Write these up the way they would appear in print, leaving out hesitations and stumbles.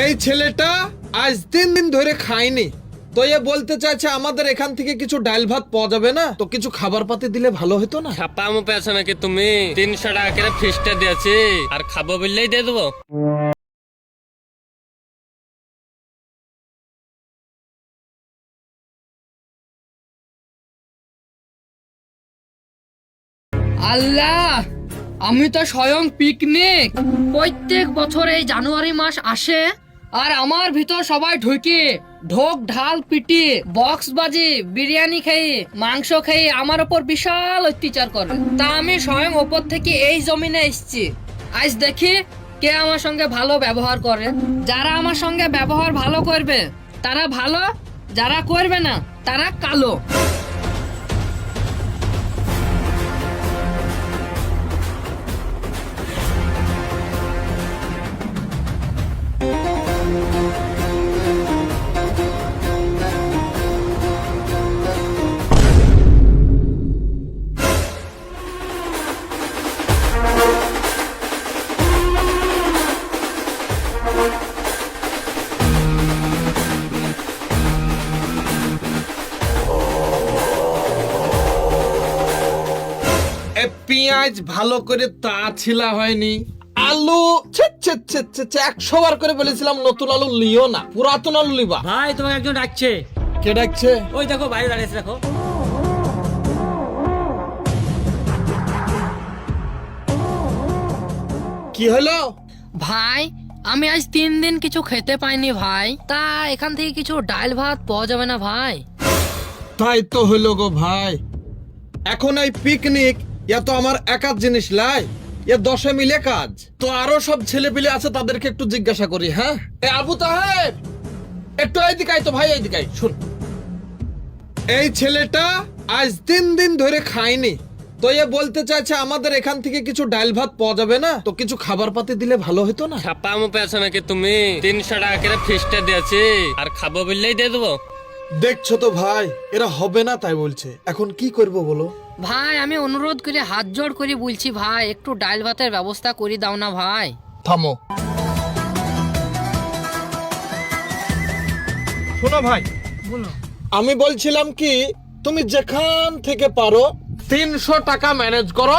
এই ছেলেটা আজ 3 দিন ধরে খায়নি, তো এ বলতে চাইছে আমাদের এখান থেকে কিছু ডাল ভাত পাওয়া যাবে না, তো কিছু খাবার পাতি দিলে ভালো হতো না। ছাপামো পেছো নাকি তুমি? 300 টাকা করে ফিসটা দিয়েছি, আর খাবো বললেই দিয়ে দেবো। আল্লাহ, আমি তো স্বয়ং পিকনিক। প্রত্যেক বছর এই জানুয়ারি মাস আসে আর আমার ভিতর সবাই ঢুকে ঢোক ঢাল পিটি বক্স বাজি বিরিয়ানি খেয়ে মাংস খেয়ে আমার ওপর বিশাল অত্যাচার করে। তা আমি স্বয়ং ওপর থেকে এই জমিনে এসেছি, আজ দেখি কে আমার সঙ্গে ভালো ব্যবহার করে। যারা আমার সঙ্গে ব্যবহার ভালো করবে তারা ভালো, যারা করবে না তারা কালো। পেঁয়াজ ভালো করে তা ছিলা হয়নি, আলু 100 বার করে বলেছিলাম নতুন আলু লিও না, পুরাতন আলু লিবা। ভাই তোমাকে একজন ডাকছে। কে ডাকছে? ওই দেখো বাইরে দাঁড়িয়েছে, দেখো। কি হলো ভাই, আমি আজ 3 দিন কিছু খেতে পাইনি ভাই, তা এখান থেকে কিছু ডাল ভাত পাওয়া যাবে না ভাই? তাই তো হলো গো ভাই, এখন এই পিকনিক ইয়া তো আমার একার জিনিস লাই, ইয়া 10 মিলে কাজ, তো আরো সব ছেলে পিলে আছে তাদেরকে একটু জিজ্ঞাসা করি। হ্যাঁ, এ আবু তাহের, একটু এইদিকে আয় তো ভাই, এইদিকে আয়, শুন। এই ছেলেটা আজ 3 দিন ধরে খায়নি, তো এ বলতে চাইছে আমাদের এখান থেকে কিছু ডাল ভাত পাওয়া যাবে না, তো কিছু খাবার পাতি দিলে ভালো হতো না। ছাপামো পেছো নাকি তুমি? 300 টাকা করে ফিসটা দিয়েছি, আর খাবো বললেই দিয়ে দেবো। দেখছো তো ভাই, এরা হবে না তাই বলছে, এখন কি করব বলো? ভাই আমি অনুরোধ করে হাত জোড় করে বলছি ভাই, একটু ডাল ভাতের ব্যবস্থা করে দাও না ভাই। থামো, শোনো ভাই, বলো। আমি বলছিলাম কি, তুমি যেখান থেকে পারো 300 টাকা ম্যানেজ করো,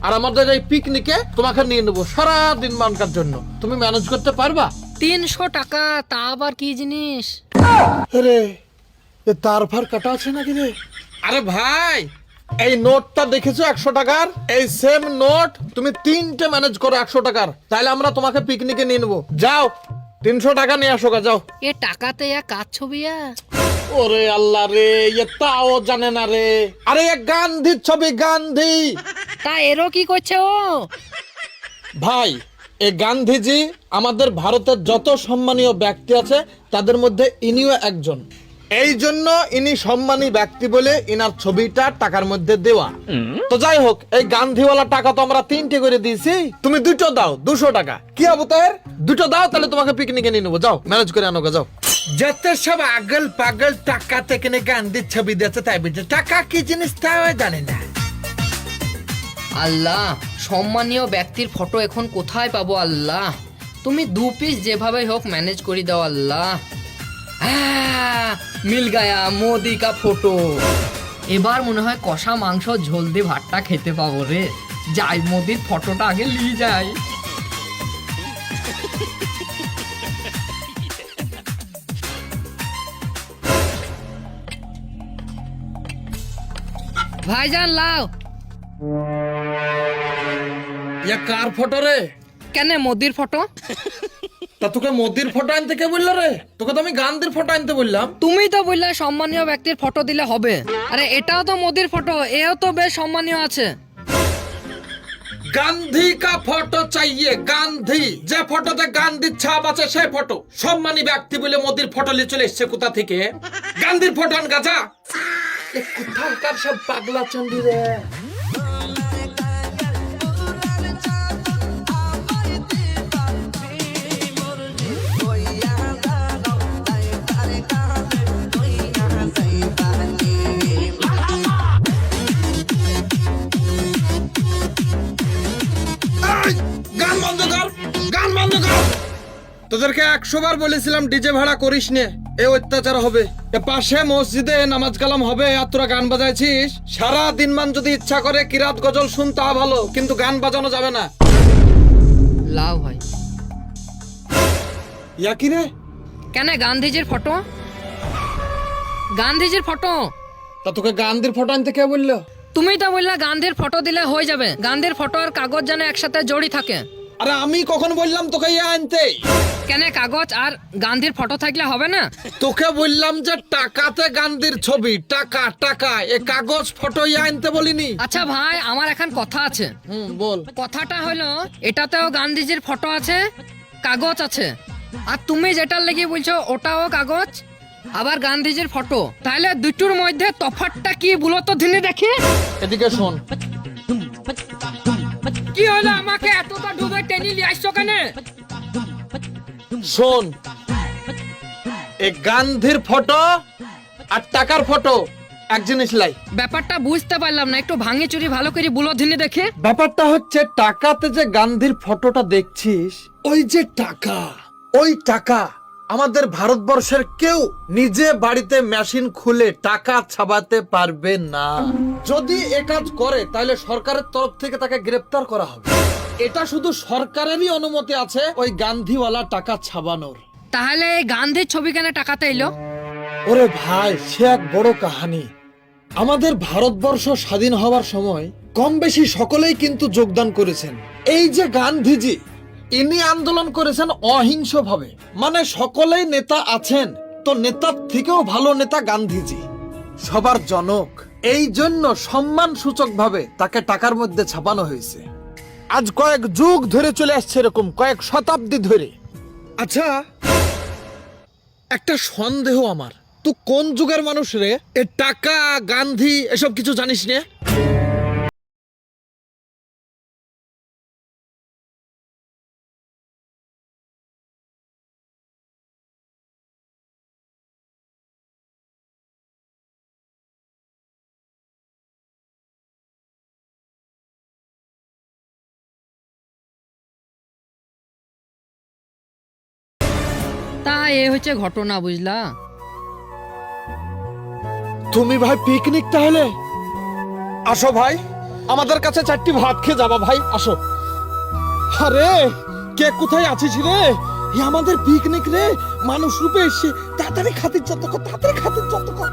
আর আমাদের এই পিকনিকে তোমাকে নিয়ে নেবো সারা দিন মানকার জন্য। তুমি ম্যানেজ করতে পারবা? 300 টাকা, তা আবার কি জিনিস? আরে এ তার ফার কাটা আছে নাকি রে? আরে ভাই, এই নোটটা দেখেছো 100 টাকার? এই সেম নোট তুমি 3টে ম্যানেজ করো 100 টাকার, তাহলে আমরা তোমাকে পিকনিকে নিয়ে নেবো। যাও 300 টাকা নিয়ে আসো গা, যাও। এ টাকাতে কাজ ছবি। ওরে আল্লাহ রে, এ তাও জানে না রে। আরে এ গান্ধীর ছবি, গান্ধী। তা এরও কি করছে ও? ভাই, এই গান্ধীজি আমাদের ভারতের যত সম্মানীয় ব্যক্তি আছে তাদের মধ্যে ইনিও একজন, এই জন্য ইনি সম্মানী ব্যক্তি বলে ইনার ছবিটা টাকার মধ্যে দেওয়া। তো যাই হোক, এই গান্ধীওয়ালা টাকা তো আমরা 3টে করে দিয়েছি, তুমি 2টো দাও, 200 টাকা। কি হবো তার? 2টো দাও, তাহলে তোমাকে পিকনিকে নিয়ে নেবো। যাও ম্যানেজ করে আনো গা, যাও। যত সব আগল পাগল টাকা থেকে গান্ধীর ছবি দিয়েছে, তাই বুঝছে টাকা কি জিনিস তাও জানে না। আল্লাহ, সম্মানীয় ব্যক্তির ফটো এখন কোথায় পাবো আল্লাহ? তুমি 2 পিস যেভাবে হোক ম্যানেজ করে দাও আল্লাহ। মিল গায়া মোদি কা ফটো। এবার মনে হয় কষা মাংস ঝোল দিয়ে ভাতটা খেতে পাবো রে। যাই, মোদির ফটোটা আগে নিয়ে যাই। ভাইজান লাও। ইয়া কার ফটো রে? কেন মোদির ফটো? তা তোকে মোদির ফটো আনতে কে বললো রে? তোকে তো আমি গান্ধীর ফটো আনতে বললাম। তুমি তো বললে সম্মানীয় ব্যক্তির ফটো দিলে হবে। আরে এটাও তো মোদির ফটো, এও তো বেশ সম্মানীয় আছে। গান্ধী কা ফটো চাইয়ে, গান্ধী, যে ফটোতে গান্ধীর ছাপ আছে সেই ফটো। সম্মানী ব্যক্তি বলে মোদির ফটো নিয়ে চলে এসছে কোথা থেকে? গান্ধীর ফটো আন গাছা। কোথাকার সব পাগলা চন্ডী রে। গান বন্ধ কর, গান বন্ধ কর। তোদের তোদেরকে 100 বার বলেছিলাম ডিজে ভাড়া করিস নে, এ অত্যাচার হবে। এ পাশে মসজিদে নামাজ কালাম হবে আর তোরা গান বাজাইছিস। সারা দিন মান যদি ইচ্ছা করে কিরাত গজল শুন তা ভালো, কিন্তু গান বাজানো যাবে না। লাও ভাই। ইয়া কি রে? কেন গান্ধীজির ফটো? গান্ধীজির ফটো। তা তোকে গান্ধীর ফটো আনতে কে বললো? তুমি তো বললা গান্ধীর ফটো দিলে হয়ে যাবে। গান্ধীর ফটো আর কাগজ যেন একসাথে জড়ি থাকে। আরে আমি কখন বললাম তোকে ইয়া আনতে? কেন কাগজ আর গান্ধীর ফটো থাকলে হবে না? তোকে বললাম যে টাকাতে গান্ধীর ছবি, টাকা টাকা, এ কাগজ ফটো ইয়া আনতে বলিনি। আচ্ছা ভাই, আমার এখন কথা আছে। বল। কথাটা হলো, এটাতেও গান্ধীজির ফটো আছে, কাগজ আছে, আর তুমি যেটার লেগে বলছো ওটাও কাগজ আবার গান্ধীজির ফটো। তাহলে দুটোর মধ্যে তফাৎটা কি বলো তো দিনে দেখি। এদিকে শোন। কি হলো, আমাকে এতটা ডুবে টেনে নিয়ে আসছো কেন? শোন, এই গান্ধীর ফটো আর টাকার ফটো এক জিনিস লাই। ব্যাপারটা বুঝতে পারলাম না, একটু ভাঙি চুরি ভালো করে বলো দিনে দেখি। ব্যাপারটা হচ্ছে, টাকাতে যে গান্ধীর ফটোটা দেখছিস, ওই যে টাকা, ওই টাকা আমাদের ভারতবর্ষের কেউ নিজে বাড়িতে মেশিন খুলে টাকা ছাপাতে পারবে না। যদি এ কাজ করে তাহলে সরকারের তরফ থেকে তাকে গ্রেফতার করা হবে। এটা শুধু সরকারেরই অনুমতি আছে ওই গান্ধীওয়ালা টাকা ছাপানোর। তাহলে এই গান্ধীর ছবি কেন টাকাতে এলো? ওরে ভাই, সে এক বড় কাহিনী। আমাদের ভারতবর্ষ স্বাধীন হওয়ার সময় কম বেশি সকলেই কিন্তু যোগদান করেছেন। এই যে গান্ধীজি, ইনি আন্দোলন করেছেন অহিংসভাবে, মানে সকলেই নেতা আছেন, তো নেতার থেকেও ভালো নেতা গান্ধীজি, সবার জনক। এই জন্য সম্মান সূচক ভাবে তাকে টাকার মধ্যে ছাপানো হয়েছে। আজ কয়েক যুগ ধরে চলে আসছে, এরকম কয়েক শতাব্দী ধরে। আচ্ছা, একটা সন্দেহ আমার, তুই কোন যুগের মানুষ রে? এ টাকা, গান্ধী এসব কিছু জানিস না? তা এ হচ্ছে ঘটনা, বুঝলা? তুমি ভাই পিকনিক তাহলে আসো ভাই, আমাদের কাছে 4টি ভাত খেয়ে যাবা ভাই, আসো। আরে কে কোথায় আছিস রে? আমাদের পিকনিক রে, মানুষ রূপে এসে তাড়াতাড়ি খাতির যত কর, তাড়াতাড়ি খাতির যত কর।